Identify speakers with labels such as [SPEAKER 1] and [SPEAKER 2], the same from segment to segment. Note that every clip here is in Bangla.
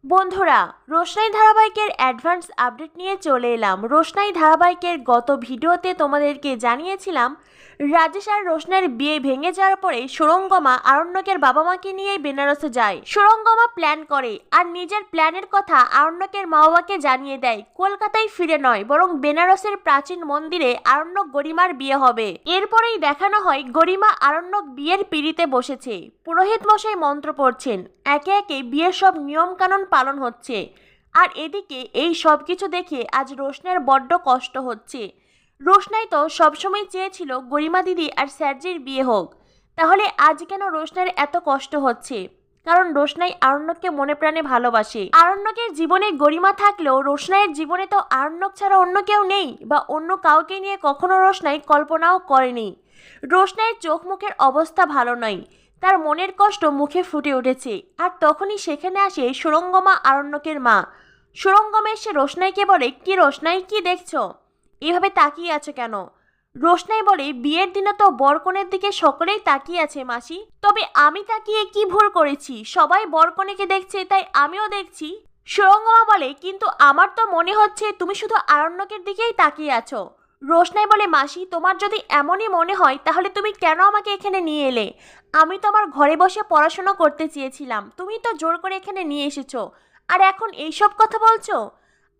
[SPEAKER 1] বন্ধুরা, রোশনাই ধারাবাহিকের অ্যাডভান্স আপডেট নিয়ে চলে এলাম। রোশনাই ধারাবাহিকের গত ভিডিওতে তোমাদেরকে জানিয়েছিলাম রাজেশ আর রোশনাইয়ের বিয়ে ভেঙে যাওয়ার পরে সুরঙ্গমা আরণ্যকের বাবা মাকে নিয়ে বেনারসে যায়। সুরঙ্গমা প্ল্যান করে আর নিজের প্ল্যানের কথা আরণ্যকের মা বাবাকে জানিয়ে দেয়। কলকাতায় ফিরে নয়, বরং বেনারসের প্রাচীন মন্দিরে আরণ্যক গরিমার বিয়ে হবে। এরপরেই দেখানো হয় গরিমা আরণ্যক বিয়ের পিঁড়িতে বসেছে। পুরোহিত মশাই মন্ত্র পড়ছেন, একে একে বিয়ের সব নিয়ম কানুন পালন হচ্ছে। আর এদিকে এই সব কিছু দেখে আজ রোশনাইয়ের বড্ড কষ্ট হচ্ছে। রোশনাই তো সবসময় চেয়েছিল গরিমা দিদি আর স্যারজির বিয়ে হোক, তাহলে আজ কেন রোশনাইয়ের এত কষ্ট হচ্ছে? কারণ রোশনাই আরণ্যককে মনে প্রাণে ভালোবাসে। আরণ্যকের জীবনে গরিমা থাকলেও রোশনাইয়ের জীবনে তো আরণ্যক ছাড়া অন্য কেউ নেই, বা অন্য কাউকে নিয়ে কখনো রোশনাই কল্পনাও করেনি। রোশনাইয়ের চোখ মুখের অবস্থা ভালো নয়, তার মনের কষ্ট মুখে ফুটে উঠেছে। আর তখনই সেখানে আসে সুরঙ্গমা আরণ্যকের মা। সুরঙ্গমা এসে রোশনাইকে বলে, কি রোশনাই, কি দেখছো, এভাবে তাকিয়ে আছো কেন? রোশনাই বলে, বিয়ের দিনে তো বরকনের দিকে সকলেই তাকিয়ে আছে মাসি, তবে আমি তাকিয়ে কি ভুল করেছি? সবাই বরকনেকে দেখছে, তাই আমিও দেখছি। সুরঙ্গমা বলে, কিন্তু আমার তো মনে হচ্ছে তুমি শুধু আরণ্যকের দিকেই তাকিয়ে আছো। রোশনাই বলে, মাসি তোমার যদি এমনই মনে হয় তাহলে তুমি কেন আমাকে এখানে নিয়ে এলে? আমি তো আমার ঘরে বসে পড়াশোনা করতে চেয়েছিলাম, তুমি তো জোর করে এখানে নিয়ে এসেছো, আর এখন এইসব কথা বলছো?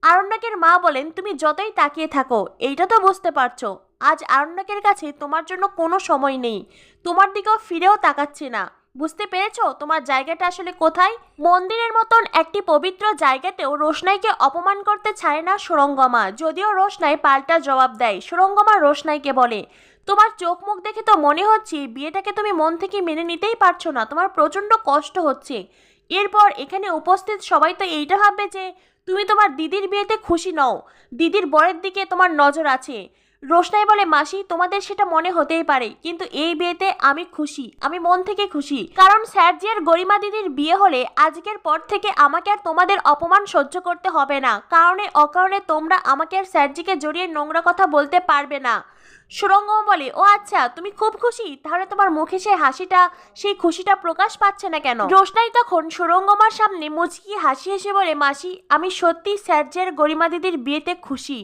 [SPEAKER 1] আরণ্যকের মা বলেন, তুমি যতই তাকিয়ে থাকো এইটা তো বুঝতে পারছো আজ আরণ্যকের কাছে তোমার জন্য কোনো সময় নেই, তোমার দিকেও ফিরেও তাকাচ্ছে না। বুঝতে পেরেছো তোমার জায়গাটা আসলে কোথায়? মন্দিরের মতন একটি পবিত্র জায়গাতেও রোশনাইকে অপমান করতে চায় না সুরঙ্গমা। যদিও রোশনাই পাল্টা জবাব দেয়। সুরঙ্গমা রোশনাইকে বলে, তোমার চোখ মুখ দেখে তো মনে হচ্ছে বিয়েটাকে তুমি মন থেকে মেনে নিতেই পারছো না, তোমার প্রচণ্ড কষ্ট হচ্ছে। এরপর এখানে উপস্থিত সবাই তো এইটা ভাববে যে তুমি তোমার দিদির বিয়েতে খুশি নও, দিদির বরের দিকে তোমার নজর আছে। রোশনাই বলে, মাসি তোমাদের সেটা মনে হতেই পারে, কিন্তু এই বিয়েতে আমি খুশি, আমি মন থেকে খুশি। কারণ স্যারজি আর গরিমা দিদির বিয়ে হলে আজকের পর থেকে আমাকে আর তোমাদের অপমান সহ্য করতে হবে না। কারণে অকারণে তোমরা আমাকে আর স্যারজিকে জড়িয়ে নোংরা কথা বলতে পারবে না। সুরঙ্গম বলে, ও আচ্ছা তুমি খুব খুশি, তাহলে তোমার মুখে সেই হাসিটা, সেই খুশিটা প্রকাশ পাচ্ছে না কেন? রোশনাই তখন সুরঙ্গমার সামনে মুচকি হাসি হেসে বলে, মাসি আমি সত্যি স্যারজি আর গরিমা দিদির বিয়েতে খুশি।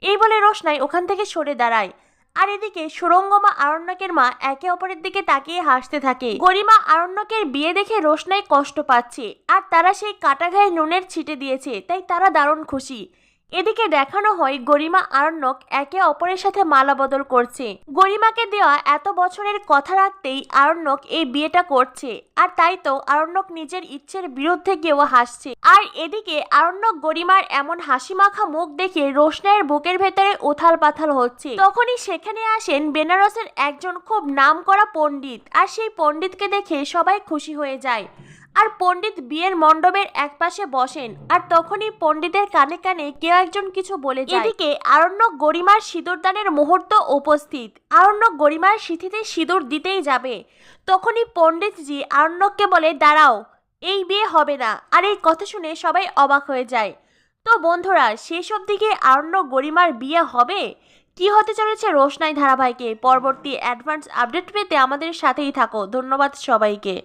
[SPEAKER 1] এই বলে রোশনাই ওখান থেকে সরে দাঁড়ায়। আর এদিকে সুরঙ্গমা আরণ্যকের মা একে অপরের দিকে তাকিয়ে হাসতে থাকে। গরিমা আরণ্যকের বিয়ে দেখে রোশনাই কষ্ট পাচ্ছে, আর তারা সেই কাটা ঘায়ে নুনের ছিটে দিয়েছে, তাই তারা দারুণ খুশি। এদিকে দেখানো হয় গরিমা আরণ্যক একে অপরের সাথে মালা বদল করছে। গরিমাকে দেওয়া এত বছরের কথা রাখতেই আরণ্যক এই বিয়েটা করছে, আর তাই তো আরণ্যক নিজের ইচ্ছের বিরুদ্ধে গিয়েও হাসছে। আর এদিকে আরণ্যক গরিমার এমন হাসি মাখা মুখ দেখে রোশনাইয়ের বুকের ভেতরে উথাল পাথাল হচ্ছে। তখনই সেখানে আসেন বেনারসের একজন খুব নামকরা পণ্ডিত, আর সেই পণ্ডিতকে দেখে সবাই খুশি হয়ে যায়। আর পণ্ডিত বিয়ের মণ্ডপের একপাশে বসেন, আর তখনই পণ্ডিতের কানে কানে কেউ একজন কিছু বলে যায়। এদিকে আরণ্যক গরিমার সিঁদুরদানের মুহূর্ত উপস্থিত। আরণ্যক গরিমার সিঁথিতে সিঁদুর দিতেই যাবে, তখনই পণ্ডিতজি আরণ্যককে বলে, দাঁড়াও, এই বিয়ে হবে না। আর এই কথা শুনে সবাই অবাক হয়ে যায়। তো বন্ধুরা, শেষ দিকে আরণ্যক গরিমার বিয়ে হবে? কি হতে চলেছে রোশনাই ধারাবাহিকে পরবর্তী অ্যাডভান্স আপডেট পেতে আমাদের সাথেই থাকো। ধন্যবাদ সবাইকে।